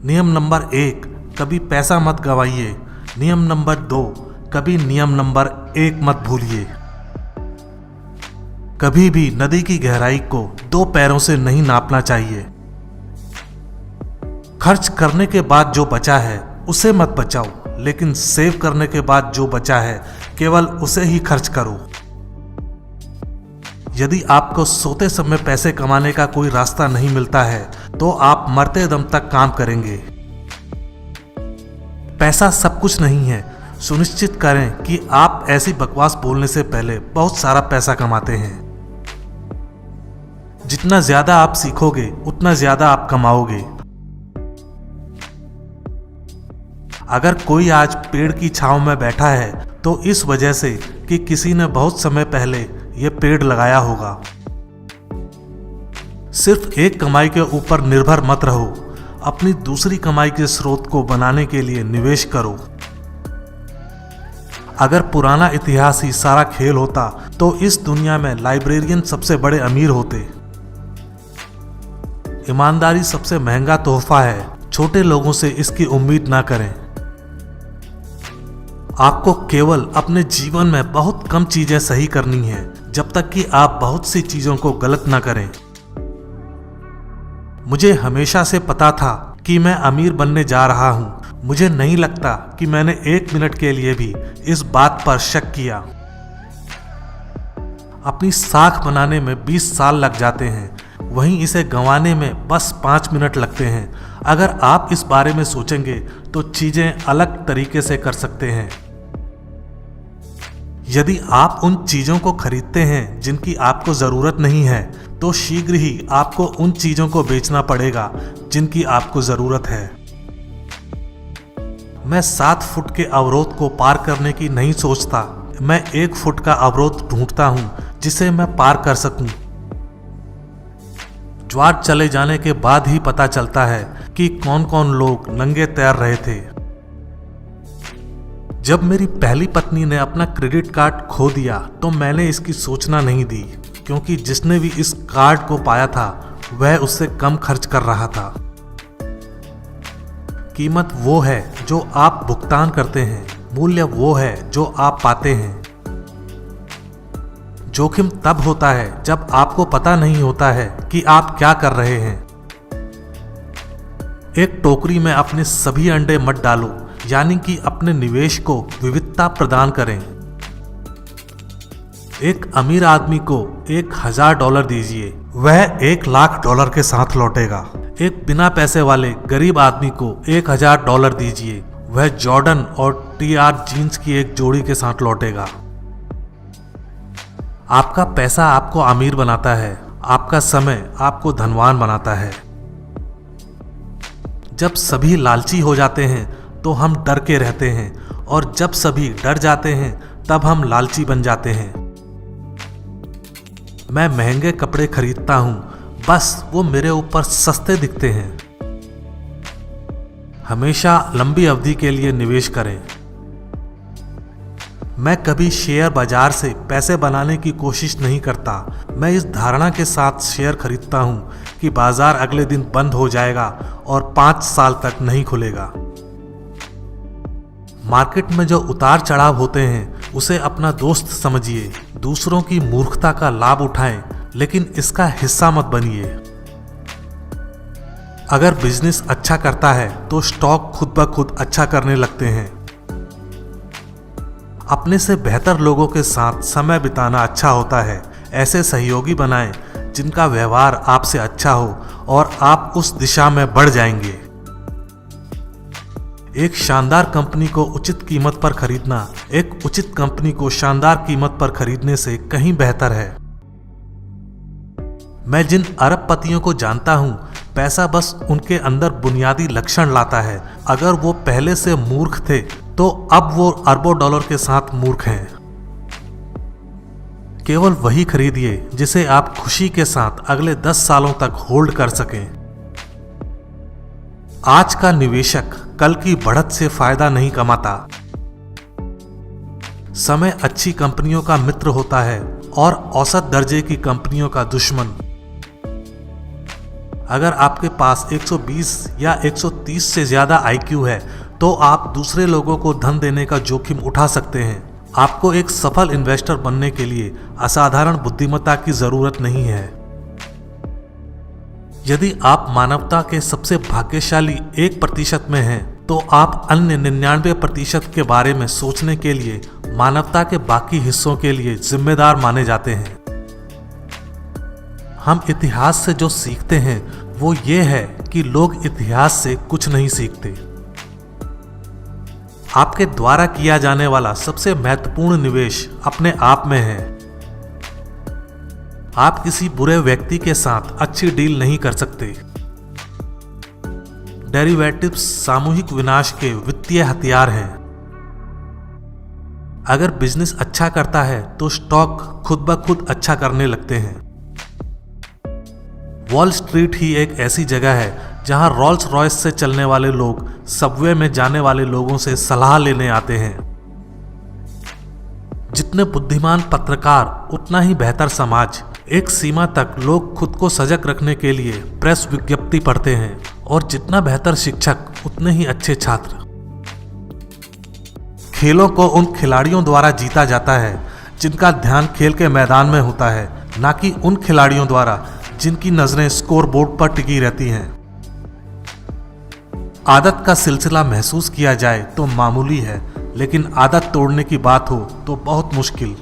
नियम नंबर 1, कभी पैसा मत गवाइए। नियम नंबर 2, कभी नियम नंबर 1 मत भूलिए। कभी भी नदी की गहराई को 2 पैरों से नहीं नापना चाहिए। खर्च करने के बाद जो बचा है उसे मत बचाओ, लेकिन सेव करने के बाद जो बचा है केवल उसे ही खर्च करो। यदि आपको सोते समय पैसे कमाने का कोई रास्ता नहीं मिलता है तो आप मरते दम तक काम करेंगे। पैसा सब कुछ नहीं है। सुनिश्चित करें कि आप ऐसी बकवास बोलने से पहले बहुत सारा पैसा कमाते हैं। जितना ज्यादा आप सीखोगे उतना ज्यादा आप कमाओगे। अगर कोई आज पेड़ की छांव में बैठा है तो इस वजह से कि किसी ने बहुत समय पहले यह पेड़ लगाया होगा। सिर्फ एक कमाई के ऊपर निर्भर मत रहो। अपनी दूसरी कमाई के स्रोत को बनाने के लिए निवेश करो। अगर पुराना इतिहास ही सारा खेल होता तो इस दुनिया में लाइब्रेरियन सबसे बड़े अमीर होते। ईमानदारी सबसे महंगा तोहफा है। छोटे लोगों से इसकी उम्मीद ना करें। आपको केवल अपने जीवन में बहुत कम चीजें सही करनी है जब तक कि आप बहुत सी चीजों को गलत ना करें। मुझे हमेशा से पता था कि मैं अमीर बनने जा रहा हूं। मुझे नहीं लगता कि मैंने 1 मिनट के लिए भी इस बात पर शक किया। अपनी साख बनाने में 20 साल लग जाते हैं, वहीं इसे गंवाने में बस 5 मिनट लगते हैं। अगर आप इस बारे में सोचेंगे तो चीजें अलग तरीके से कर सकते हैं। यदि आप उन चीजों को खरीदते हैं जिनकी आपको जरूरत नहीं है तो शीघ्र ही आपको उन चीजों को बेचना पड़ेगा जिनकी आपको जरूरत है। मैं 7 फुट के अवरोध को पार करने की नहीं सोचता। मैं 1 फुट का अवरोध ढूंढता हूं जिसे मैं पार कर सकूं। ज्वार चले जाने के बाद ही पता चलता है कि कौन कौन लोग नंगे तैर रहे थे। जब मेरी पहली पत्नी ने अपना क्रेडिट कार्ड खो दिया तो मैंने इसकी सूचना नहीं दी, क्योंकि जिसने भी इस कार्ड को पाया था वह उससे कम खर्च कर रहा था। कीमत वो है जो आप भुगतान करते हैं, मूल्य वो है जो आप पाते हैं। जोखिम तब होता है जब आपको पता नहीं होता है कि आप क्या कर रहे हैं। एक टोकरी में अपने सभी अंडे मत डालो, यानी कि अपने निवेश को विविधता प्रदान करें। एक अमीर आदमी को $1000 दीजिए, वह $1,00,000 के साथ लौटेगा। एक बिना पैसे वाले गरीब आदमी को $1000 दीजिए, वह जॉर्डन और TR जीन्स की एक जोड़ी के साथ लौटेगा। आपका पैसा आपको अमीर बनाता है, आपका समय आपको धनवान बनाता है। जब सभी लालची हो जाते हैं तो हम डर के रहते हैं, और जब सभी डर जाते हैं तब हम लालची बन जाते हैं। मैं महंगे कपड़े खरीदता हूं, बस वो मेरे ऊपर सस्ते दिखते हैं। हमेशा लंबी अवधि के लिए निवेश करें। मैं कभी शेयर बाजार से पैसे बनाने की कोशिश नहीं करता। मैं इस धारणा के साथ शेयर खरीदता हूं कि बाजार अगले दिन बंद हो जाएगा और 5 साल तक नहीं खुलेगा। मार्केट में जो उतार चढ़ाव होते हैं उसे अपना दोस्त समझिए। दूसरों की मूर्खता का लाभ उठाएं, लेकिन इसका हिस्सा मत बनिए। अगर बिजनेस अच्छा करता है तो स्टॉक खुद ब खुद अच्छा करने लगते हैं। अपने से बेहतर लोगों के साथ समय बिताना अच्छा होता है। ऐसे सहयोगी बनाएं जिनका व्यवहार आपसे अच्छा हो और आप उस दिशा में बढ़ जाएंगे। एक शानदार कंपनी को उचित कीमत पर खरीदना एक उचित कंपनी को शानदार कीमत पर खरीदने से कहीं बेहतर है। मैं जिन अरबपतियों को जानता हूं, पैसा बस उनके अंदर बुनियादी लक्षण लाता है। अगर वो पहले से मूर्ख थे तो अब वो अरबों डॉलर के साथ मूर्ख हैं। केवल वही खरीदिए जिसे आप खुशी के साथ अगले 10 सालों तक होल्ड कर सकें। आज का निवेशक कल की बढ़त से फायदा नहीं कमाता। समय अच्छी कंपनियों का मित्र होता है और औसत दर्जे की कंपनियों का दुश्मन। अगर आपके पास 120 या 130 से ज़्यादा IQ है तो आप दूसरे लोगों को धन देने का जोखिम उठा सकते हैं। आपको एक सफल इन्वेस्टर बनने के लिए असाधारण बुद्धिमत्ता की ज़रूरत नहीं है। यदि आप मानवता के सबसे भाग्यशाली 1% में हैं तो आप अन्य 99% के बारे में सोचने के लिए मानवता के बाकी हिस्सों के लिए जिम्मेदार माने जाते हैं। हम इतिहास से जो सीखते हैं वो ये है कि लोग इतिहास से कुछ नहीं सीखते। आपके द्वारा किया जाने वाला सबसे महत्वपूर्ण निवेश अपने आप में है। आप किसी बुरे व्यक्ति के साथ अच्छी डील नहीं कर सकते। डेरिवेटिव्स सामूहिक विनाश के वित्तीय हथियार हैं। अगर बिजनेस अच्छा करता है तो स्टॉक खुद ब खुद अच्छा करने लगते हैं। वॉल स्ट्रीट ही एक ऐसी जगह है जहां रॉल्स रॉयस से चलने वाले लोग सबवे में जाने वाले लोगों से सलाह लेने आते हैं। जितने बुद्धिमान पत्रकार उतना ही बेहतर समाज। एक सीमा तक लोग खुद को सजग रखने के लिए प्रेस विज्ञप्ति पढ़ते हैं और जितना बेहतर शिक्षक उतने ही अच्छे छात्र। खेलों को उन खिलाड़ियों द्वारा जीता जाता है जिनका ध्यान खेल के मैदान में होता है, ना कि उन खिलाड़ियों द्वारा जिनकी नजरें स्कोर बोर्ड पर टिकी रहती हैं। आदत का सिलसिला महसूस किया जाए तो मामूली है, लेकिन आदत तोड़ने की बात हो तो बहुत मुश्किल।